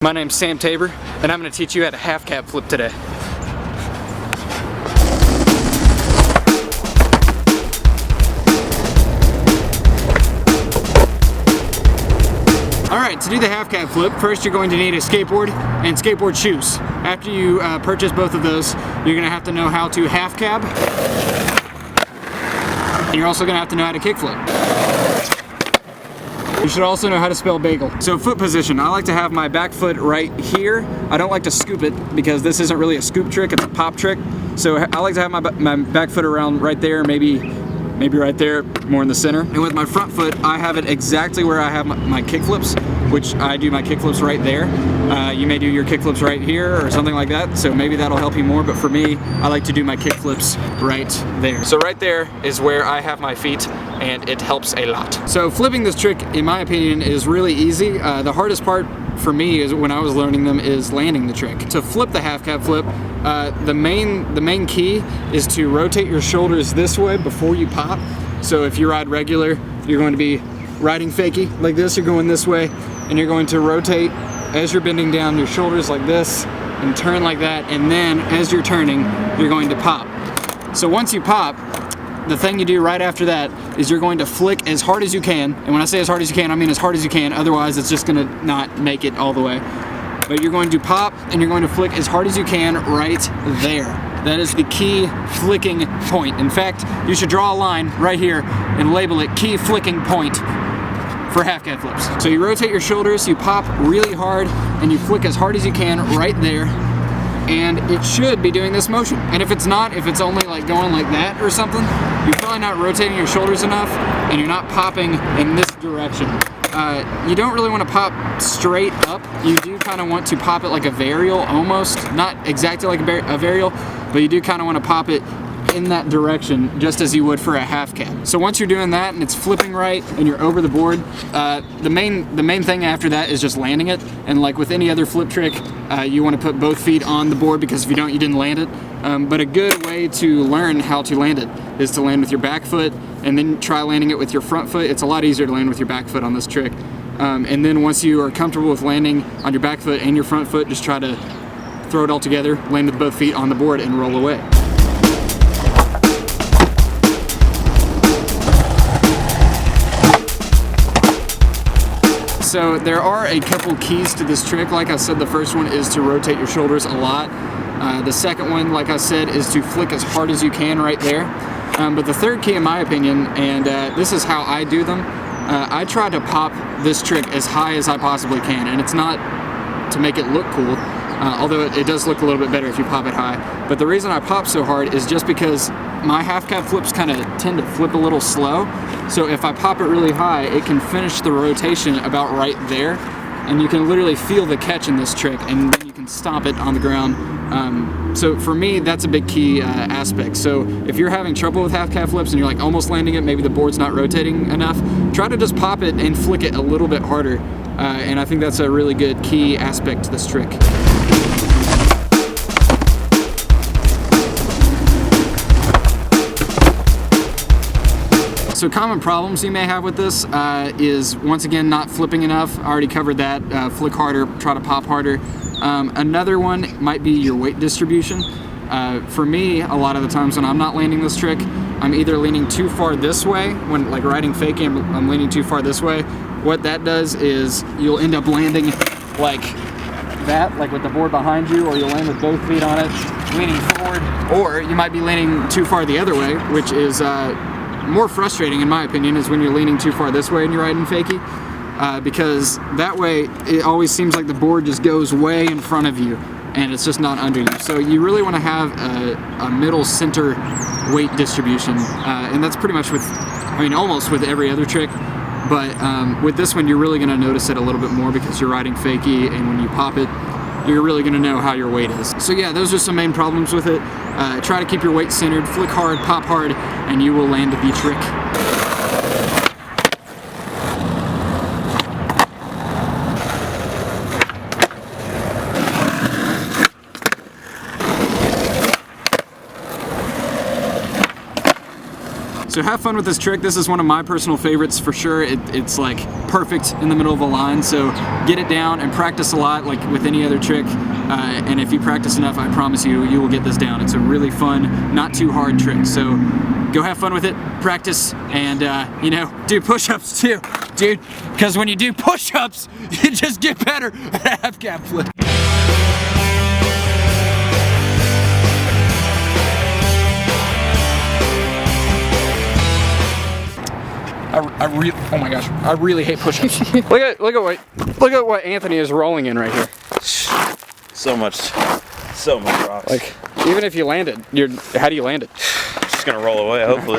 My name's Sam Tabor, and I'm going to teach you how to half cab flip today. Alright, to do the half cab flip, first you're going to need a skateboard and skateboard shoes. After you purchase both of those, you're going to have to know how to half cab, and you're also going to have to know how to kick flip. You should also know how to spell bagel. So foot position, I like to have my back foot right here. I don't like to scoop it because this isn't really a scoop trick, it's a pop trick. So I like to have my back foot around right there, maybe right there, more in the center. And with my front foot, I have it exactly where I have my kick flips, which I do my kick flips right there. You may do your kick flips right here or something like that, so maybe that'll help you more, but for me, I like to do my kick flips right there. So right there is where I have my feet, and it helps a lot. So flipping this trick, in my opinion, is really easy. The hardest part for me is when I was learning them is landing the trick. To flip the half cab flip, the main key is to rotate your shoulders this way before you pop. So if you ride regular, you're going to be riding fakie like this, you're going this way, and you're going to rotate as you're bending down your shoulders like this and turn like that, and then as you're turning, you're going to pop. So once you pop, the thing you do right after that is you're going to flick as hard as you can, and when I say as hard as you can, I mean as hard as you can, otherwise it's just gonna not make it all the way. But you're going to pop and you're going to flick as hard as you can right there. That is the key flicking point. In fact, you should draw a line right here and label it key flicking point for half cab flips. So you rotate your shoulders, you pop really hard, and you flick as hard as you can right there. And it should be doing this motion. And if it's not, if it's only like going like that or something, you're probably not rotating your shoulders enough and you're not popping in this direction. You don't really want to pop straight up. You do kind of want to pop it like a varial almost. Not exactly like a varial, but you do kind of want to pop it in that direction just as you would for a half cab. So once you're doing that and it's flipping right and you're over the board, the main thing after that is just landing it. And like with any other flip trick, you want to put both feet on the board, because if you don't, you didn't land it. But a good way to learn how to land it is to land with your back foot and then try landing it with your front foot. It's a lot easier to land with your back foot on this trick. And then once you are comfortable with landing on your back foot and your front foot, just try to throw it all together, land with both feet on the board, and roll away. So there are a couple keys to this trick. Like I said, the first one is to rotate your shoulders a lot. The second one, like I said, is to flick as hard as you can right there. But the third key, in my opinion, and this is how I do them, I try to pop this trick as high as I possibly can. And it's not to make it look cool, although it does look a little bit better if you pop it high. But the reason I pop so hard is just because my half cab flips kind of tend to flip a little slow. So if I pop it really high, it can finish the rotation about right there. And you can literally feel the catch in this trick, and then you can stomp it on the ground. So for me, that's a big key aspect. So if you're having trouble with half cab flips and you're like almost landing it, maybe the board's not rotating enough, try to just pop it and flick it a little bit harder. And I think that's a really good key aspect to this trick. So common problems you may have with this is, once again, not flipping enough. I already covered that. Flick harder, try to pop harder. Another one might be your weight distribution. For me, a lot of the times when I'm not landing this trick, I'm either leaning too far this way, when like riding fakie, I'm leaning too far this way. What that does is you'll end up landing like that, like with the board behind you, or you'll land with both feet on it, leaning forward. Or you might be leaning too far the other way, which is more frustrating in my opinion, is when you're leaning too far this way and you're riding fakie, because that way it always seems like the board just goes way in front of you and it's just not under you. So you really want to have a middle center weight distribution, and that's pretty much with, I mean, almost with every other trick, but with this one you're really going to notice it a little bit more because you're riding fakie, and when you pop it, you're really going to know how your weight is. So yeah, those are some main problems with it. Try to keep your weight centered, flick hard, pop hard, and you will land the trick. So have fun with this trick. This is one of my personal favorites for sure. It's like perfect in the middle of a line. So get it down and practice a lot like with any other trick. And if you practice enough, I promise you, you will get this down. It's a really fun, not too hard trick. So go have fun with it, practice, and you know, do push-ups too, dude. Because when you do push-ups, you just get better at a half cab flip. Oh my gosh, I really hate push-ups. look at what Anthony is rolling in right here. So much rocks. Like, even if you land it, how do you land it? Just gonna roll away, hopefully.